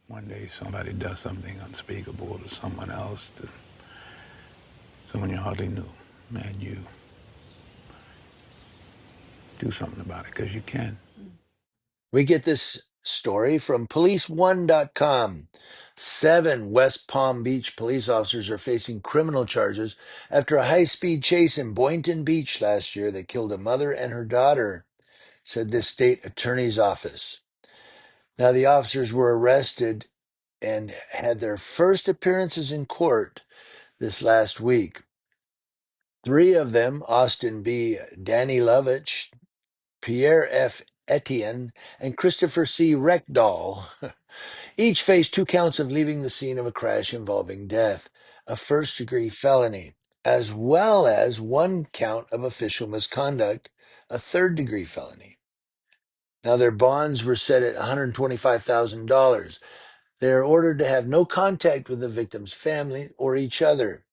one day somebody does something unspeakable to someone else, to someone you hardly knew, and you do something about it because you can. We get this story from policeone.com. 7 West Palm Beach police officers are facing criminal charges after a high-speed chase in Boynton Beach last year that killed a mother and her daughter, said the state attorney's office. Now, the officers were arrested and had their first appearances in court this last week. 3 of them, Austin B. Danny Lovich, Pierre F. Etienne, and Christopher C. Reckdahl, each faced 2 counts of leaving the scene of a crash involving death, a first-degree felony, as well as 1 count of official misconduct, a third-degree felony. Now, their bonds were set at $125,000. They are ordered to have no contact with the victim's family or each other.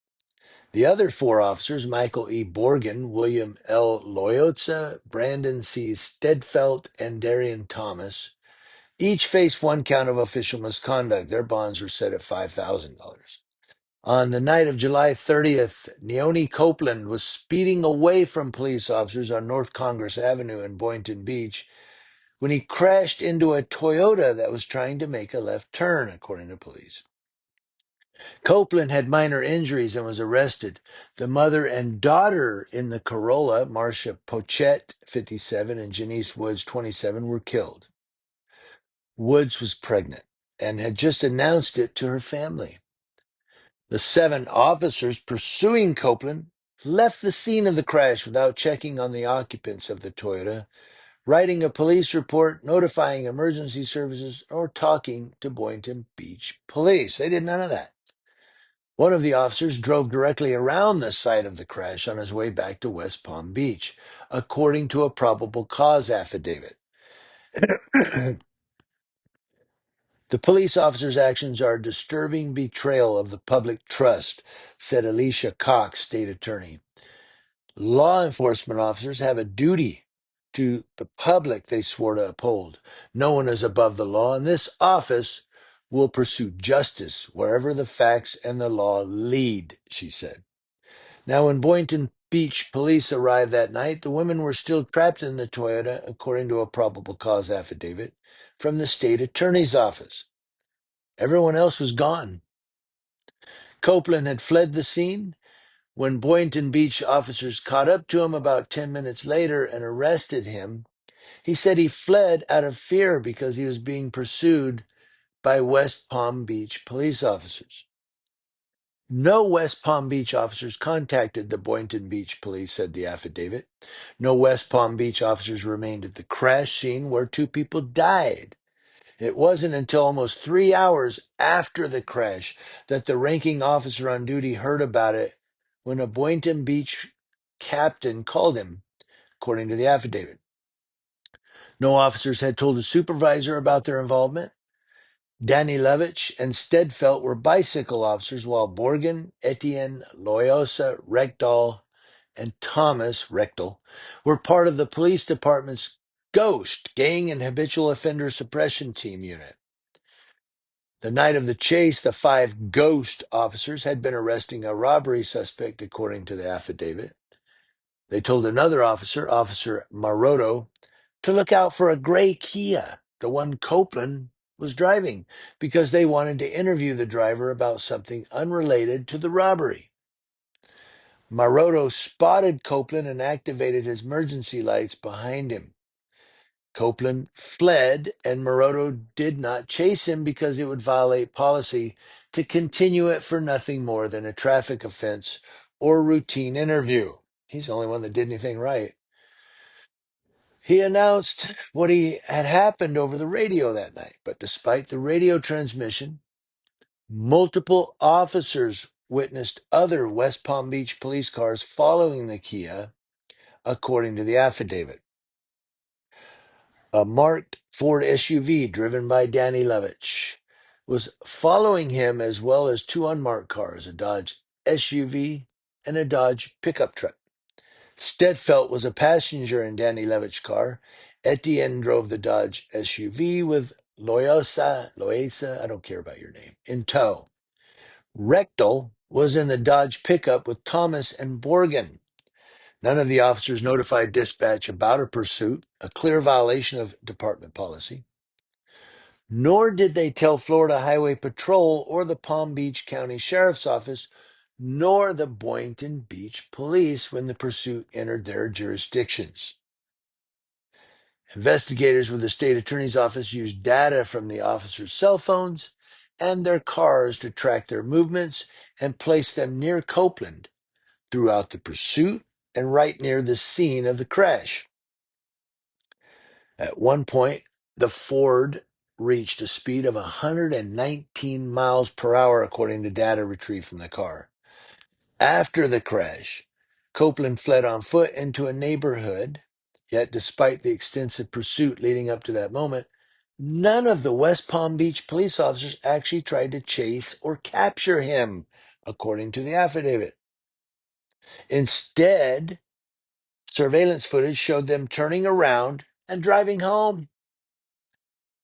The other 4 officers, Michael E. Borgen, William L. Loyotza, Brandon C. Stedfelt, and Darian Thomas, each faced 1 count of official misconduct. Their bonds were set at $5,000. On the night of July 30th, Neone Copeland was speeding away from police officers on North Congress Avenue in Boynton Beach when he crashed into a Toyota that was trying to make a left turn, according to police. Copeland had minor injuries and was arrested. The mother and daughter in the Corolla, Marcia Pochette, 57, and Janice Woods, 27, were killed. Woods was pregnant and had just announced it to her family. The 7 officers pursuing Copeland left the scene of the crash without checking on the occupants of the Toyota, writing a police report, notifying emergency services, or talking to Boynton Beach police. They did none of that. One of the officers drove directly around the site of the crash on his way back to West Palm Beach, according to a probable cause affidavit. The police officer's actions are a disturbing betrayal of the public trust, said Alicia Cox, state attorney. Law enforcement officers have a duty to the public they swore to uphold. No one is above the law, and this office will pursue justice wherever the facts and the law lead, she said. Now, when Boynton Beach police arrived that night, the women were still trapped in the Toyota, according to a probable cause affidavit from the state attorney's office. Everyone else was gone. Copeland had fled the scene when Boynton Beach officers caught up to him about 10 minutes later and arrested him. He said he fled out of fear because he was being pursued by West Palm Beach police officers. No West Palm Beach officers contacted the Boynton Beach police, said the affidavit. No West Palm Beach officers remained at the crash scene where 2 people died. It wasn't until almost 3 hours after the crash that the ranking officer on duty heard about it when a Boynton Beach captain called him, according to the affidavit. No officers had told a supervisor about their involvement. Danny Levitch and Stedfelt were bicycle officers, while Borgen, Etienne, Loyosa, Reckdahl, and Thomas Rechtel were part of the police department's GHOST, Gang and Habitual Offender Suppression Team unit. The night of the chase, the 5 GHOST officers had been arresting a robbery suspect, according to the affidavit. They told another officer, Officer Maroto, to look out for a gray Kia, the one Copeland was driving, because they wanted to interview the driver about something unrelated to the robbery. Maroto spotted Copeland and activated his emergency lights behind him. Copeland fled, and Maroto did not chase him because it would violate policy to continue it for nothing more than a traffic offense or routine interview. He's the only one that did anything right. He announced what had happened over the radio that night, but despite the radio transmission, multiple officers witnessed other West Palm Beach police cars following the Kia, according to the affidavit. A marked Ford SUV driven by Danny Levitch was following him, as well as 2 unmarked cars, a Dodge SUV and a Dodge pickup truck. Stedfelt was a passenger in Danny Levitch's car. Etienne drove the Dodge SUV with Loesa, I don't care about your name, in tow. Rechtel was in the Dodge pickup with Thomas and Borgen. None of the officers notified dispatch about a pursuit, a clear violation of department policy, nor did they tell Florida Highway Patrol or the Palm Beach County Sheriff's Office, nor the Boynton Beach Police when the pursuit entered their jurisdictions. Investigators with the state attorney's office used data from the officers' cell phones and their cars to track their movements and place them near Copeland throughout the pursuit and right near the scene of the crash. At one point, the Ford reached a speed of 119 miles per hour, according to data retrieved from the car. After the crash, Copeland fled on foot into a neighborhood. Yet, despite the extensive pursuit leading up to that moment, none of the West Palm Beach police officers actually tried to chase or capture him, according to the affidavit. Instead, surveillance footage showed them turning around and driving home.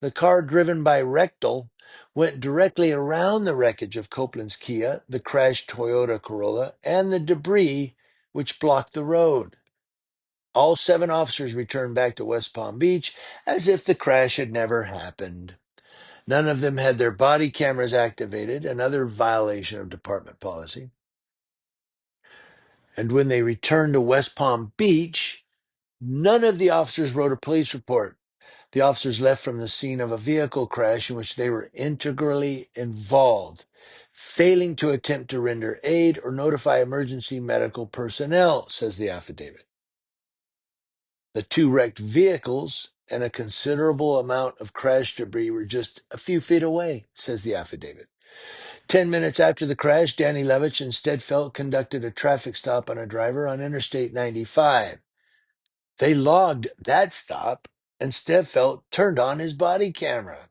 The car driven by Rechtel went directly around the wreckage of Copeland's Kia, the crashed Toyota Corolla, and the debris which blocked the road. All 7 officers returned back to West Palm Beach as if the crash had never happened. None of them had their body cameras activated, another violation of department policy. And when they returned to West Palm Beach, none of the officers wrote a police report. The officers left from the scene of a vehicle crash in which they were integrally involved, failing to attempt to render aid or notify emergency medical personnel, says the affidavit. The 2 wrecked vehicles and a considerable amount of crash debris were just a few feet away, says the affidavit. 10 minutes after the crash, Danny Levitch and Stedfeld conducted a traffic stop on a driver on Interstate 95. They logged that stop, and Stedfeld turned on his body camera.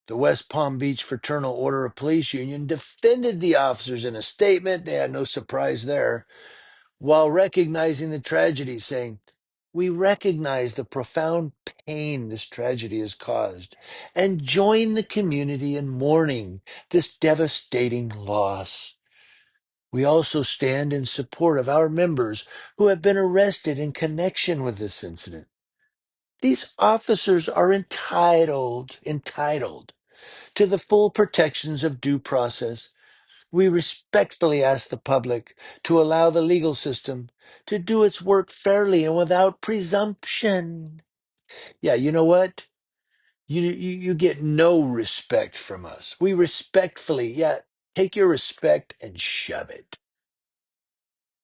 The West Palm Beach Fraternal Order of Police Union defended the officers in a statement. They had no surprise there, while recognizing the tragedy, saying, "We recognize the profound pain this tragedy has caused and join the community in mourning this devastating loss. We also stand in support of our members who have been arrested in connection with this incident. These officers are entitled to the full protections of due process. We respectfully ask the public to allow the legal system to do its work fairly and without presumption." Yeah, you know what? You get no respect from us. We respectfully, yeah, take your respect and shove it.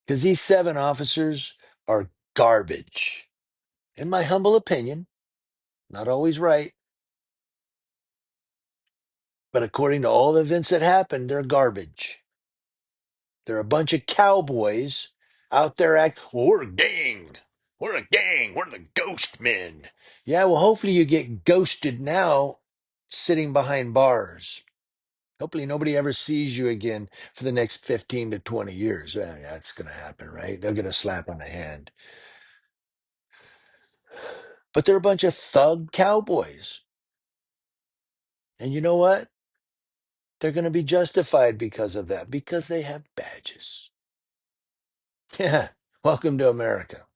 Because these 7 officers are garbage. In my humble opinion, not always right, but according to all the events that happened, they're garbage. They're a bunch of cowboys out there well, we're a gang. We're a gang. We're the ghost men. Yeah, well, hopefully you get ghosted now sitting behind bars. Hopefully nobody ever sees you again for the next 15 to 20 years. That's going to happen, right? They'll get a slap on the hand. But they're a bunch of thug cowboys. And you know what? They're going to be justified because of that, because they have badges. Yeah, welcome to America.